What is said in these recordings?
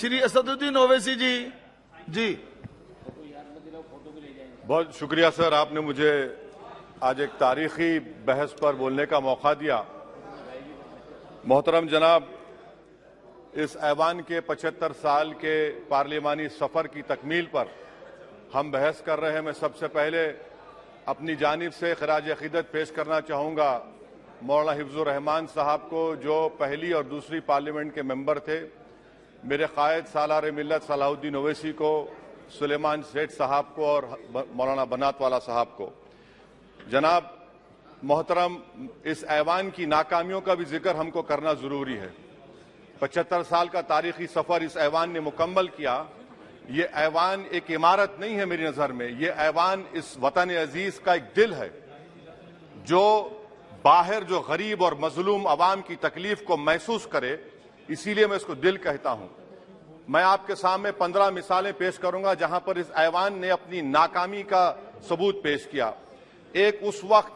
श्री असदुद्दीन ओवैसी जी। बहुत शुक्रिया सर, आपने मुझे आज एक तारीखी बहस पर बोलने का मौका दिया। मोहतरम जनाब, इस ऐवान के 75 साल के पार्लिमानी सफर की तकमील पर हम बहस कर रहे हैं। मैं सबसे पहले अपनी जानिब से खराज अकीदत पेश करना चाहूँगा मौलाना हिफ्जुर रहमान साहब को, जो पहली और दूसरी पार्लियामेंट के मेंबर थे, मेरे कायद सालार मिल्लत सलाहुद्दीन ओवैसी को, सुलेमान सेठ साहब को और मौलाना बनातवाला साहब को। जनाब मोहतरम, इस ऐवान की नाकामियों का भी जिक्र हमको करना जरूरी है। 75 साल का तारीखी सफर इस ऐवान ने मुकम्मल किया। ये ऐवान एक इमारत नहीं है मेरी नजर में, ये ऐवान इस वतन अजीज का एक दिल है, जो बाहर जो गरीब और मजलूम अवाम की तकलीफ को महसूस करे, इसीलिए मैं इसको दिल कहता हूं। मैं आपके सामने 15 मिसालें पेश करूंगा जहां पर इस ऐवान ने अपनी नाकामी का सबूत पेश किया। एक उस वक्त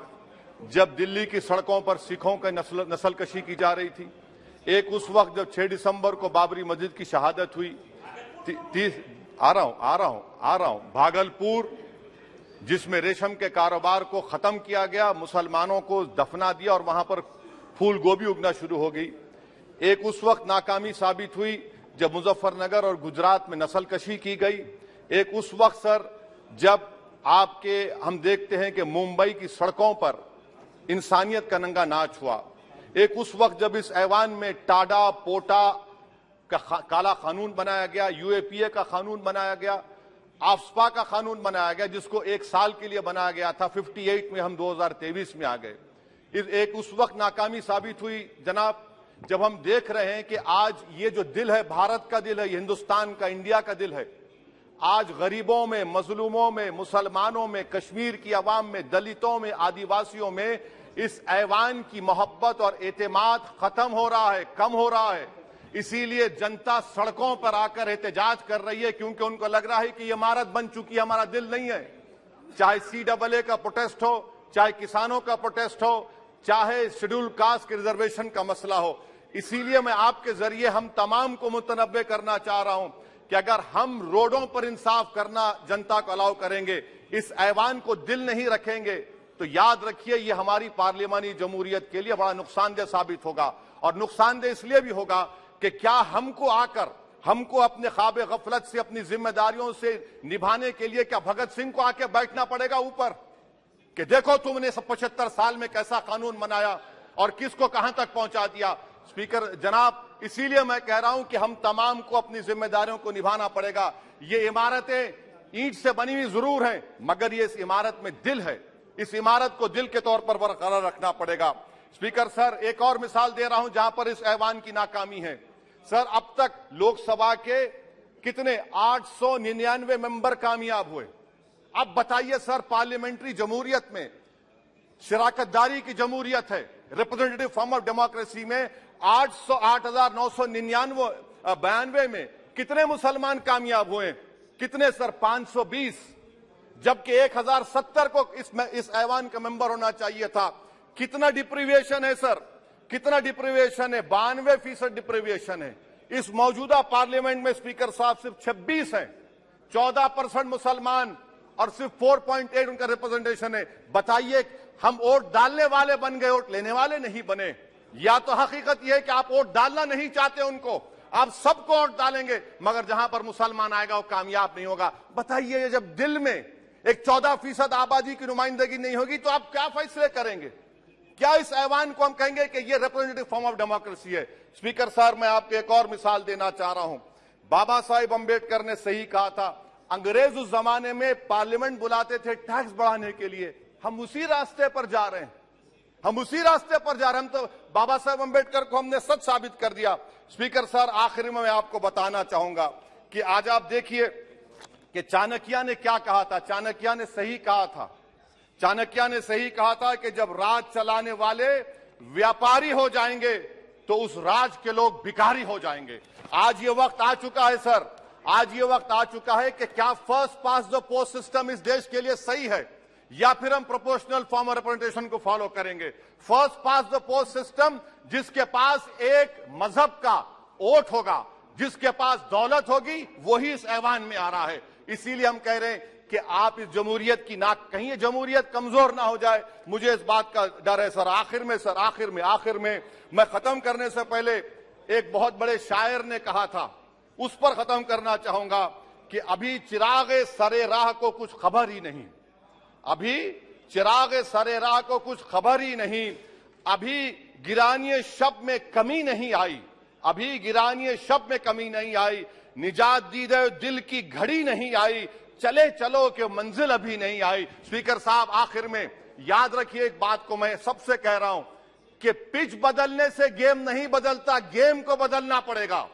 जब दिल्ली की सड़कों पर सिखों की नस्लकशी की जा रही थी। एक उस वक्त जब 6 दिसंबर को बाबरी मस्जिद की शहादत हुई। आ रहा हूं भागलपुर, जिसमें रेशम के कारोबार को खत्म किया गया, मुसलमानों को दफना दिया और वहां पर फूल गोभी उगना शुरू हो गई। एक उस वक्त नाकामी साबित हुई जब मुजफ्फरनगर और गुजरात में नस्लकशी की गई। एक उस वक्त सर जब हम देखते हैं कि मुंबई की सड़कों पर इंसानियत का नंगा नाच हुआ। एक उस वक्त जब इस ऐवान में टाडा पोटा का काला कानून बनाया गया, यूएपीए का कानून बनाया गया, आफ्सपा का कानून बनाया गया, जिसको 1 साल के लिए बनाया गया था। 58 में हम 2023 में आ गए। एक उस वक्त नाकामी साबित हुई जनाब, जब हम देख रहे हैं कि आज ये जो दिल है, भारत का दिल है, हिंदुस्तान का, इंडिया का दिल है, आज गरीबों में, मजलूमों में, मुसलमानों में, कश्मीर की आवाम में, दलितों में, आदिवासियों में इस ऐवान की मोहब्बत और एतमाद खत्म हो रहा है, कम हो रहा है। इसीलिए जनता सड़कों पर आकर एहतजाज कर रही है, क्योंकि उनको लग रहा है कि ये इमारत बन चुकी है, हमारा दिल नहीं है। चाहे CAA का प्रोटेस्ट हो, चाहे किसानों का प्रोटेस्ट हो, चाहे शेड्यूल कास्ट के रिजर्वेशन का मसला हो। इसीलिए मैं आपके जरिए हम तमाम को मुतनब्बे करना चाह रहा हूं कि अगर हम रोडों पर इंसाफ करना जनता को अलाउ करेंगे, इस ऐवान को दिल नहीं रखेंगे, तो याद रखिए ये हमारी पार्लियामानी जमहूरियत के लिए बड़ा नुकसानदेह साबित होगा। और नुकसानदेह इसलिए भी होगा कि क्या हमको अपने ख्वाब गफलत से, अपनी जिम्मेदारियों से निभाने के लिए क्या भगत सिंह को आके बैठना पड़ेगा ऊपर कि देखो तुमने 75 साल में कैसा कानून बनाया और किसको कहां तक पहुंचा दिया। स्पीकर जनाब, इसीलिए मैं कह रहा हूं कि हम तमाम को अपनी जिम्मेदारियों को निभाना पड़ेगा। ये इमारतें ईंट से बनी हुई जरूर हैं, मगर ये इस इमारत में दिल है। इस इमारत को दिल के तौर पर बरकरार रखना पड़ेगा। स्पीकर सर, एक और मिसाल दे रहा हूं जहां पर इस ऐवान की नाकामी है। सर, अब तक लोकसभा के कितने 899 मेंबर कामयाब हुए। अब बताइए सर, पार्लियामेंट्री जमहूरियत में शराकतदारी की जमहूरियत है, रिप्रेजेंटेटिव फॉर्म ऑफ डेमोक्रेसी में 8,999 में कितने मुसलमान कामयाब हुए? कितने सर? 520, जबकि 1070 को इस ऐवान का मेंबर होना चाहिए था। कितना डिप्रीविएशन है सर? कितना डिप्रीविएशन है? 92% डिप्रीविएशन है। इस मौजूदा पार्लियामेंट में स्पीकर साहब सिर्फ 26 हैं, 14% मुसलमान और सिर्फ 4.8 उनका रिप्रेजेंटेशन है। बताइए, हम वोट डालने वाले बन गए, वोट लेने वाले नहीं बने। या तो हकीकत यह है कि आप वोट डालना नहीं चाहते उनको, आप सबको वोट डालेंगे, मगर जहां पर मुसलमान आएगा वो कामयाब नहीं होगा। बताइए, जब दिल में एक 14% आबादी की नुमाइंदगी नहीं होगी तो आप क्या फैसले करेंगे? क्या इस ऐवान को हम कहेंगे कि ये रिप्रेजेंटेटिव फॉर्म ऑफ डेमोक्रेसी है? स्पीकर साहब, मैं आपको एक और मिसाल देना चाह रहा हूं। बाबा साहिब अम्बेडकर ने सही कहा था, अंग्रेज उस जमाने में पार्लियामेंट बुलाते थे टैक्स बढ़ाने के लिए। हम उसी रास्ते पर जा रहे हैं, हम उसी रास्ते पर जा रहे हैं। हम तो बाबा साहब अम्बेडकर को हमने सच साबित कर दिया। स्पीकर सर, आखिर में मैं आपको बताना चाहूंगा कि आज आप देखिए कि चाणक्य ने क्या कहा था। चाणक्य ने सही कहा था। चाणक्य ने सही कहा था कि जब राज चलाने वाले व्यापारी हो जाएंगे तो उस राज के लोग भिखारी हो जाएंगे। आज ये वक्त आ चुका है सर, आज ये वक्त आ चुका है कि क्या first pass the post system इस देश के लिए सही है, या फिर हम प्रोपोर्शनल फॉर्म ऑफ रिप्रेजेंटेशन को फॉलो करेंगे। First pass the post system, जिसके पास एक मजहब का वोट होगा, जिसके पास दौलत होगी वही इस ऐवान में आ रहा है। इसीलिए हम कह रहे हैं कि आप इस जमहूरियत की नाक, कहीं ये जमहूरियत कमजोर ना हो जाए, मुझे इस बात का डर है। सर आखिर में मैं खत्म करने से पहले एक बहुत बड़े शायर ने कहा था, उस पर खत्म करना चाहूंगा कि अभी चिरागे सरे राह को कुछ खबर ही नहीं, अभी चिरागे सरे राह को कुछ खबर ही नहीं, अभी गिरानिए शब में कमी नहीं आई, अभी गिरानिए शब में कमी नहीं आई, निजात दीदे दिल की घड़ी नहीं आई, चले चलो कि मंजिल अभी नहीं आई। स्पीकर साहब, आखिर में याद रखिए एक बात को मैं सबसे कह रहा हूं कि पिच बदलने से गेम नहीं बदलता, गेम को बदलना पड़ेगा।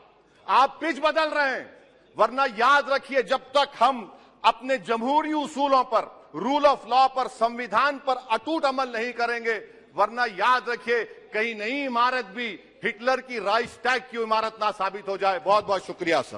आप पिच बदल रहे हैं, वरना याद रखिए जब तक हम अपने जमहूरी उसूलों पर, रूल ऑफ लॉ पर, संविधान पर अटूट अमल नहीं करेंगे, वरना याद रखिए कहीं नई इमारत भी हिटलर की राइक्सटैग की इमारत ना साबित हो जाए। बहुत बहुत शुक्रिया सर।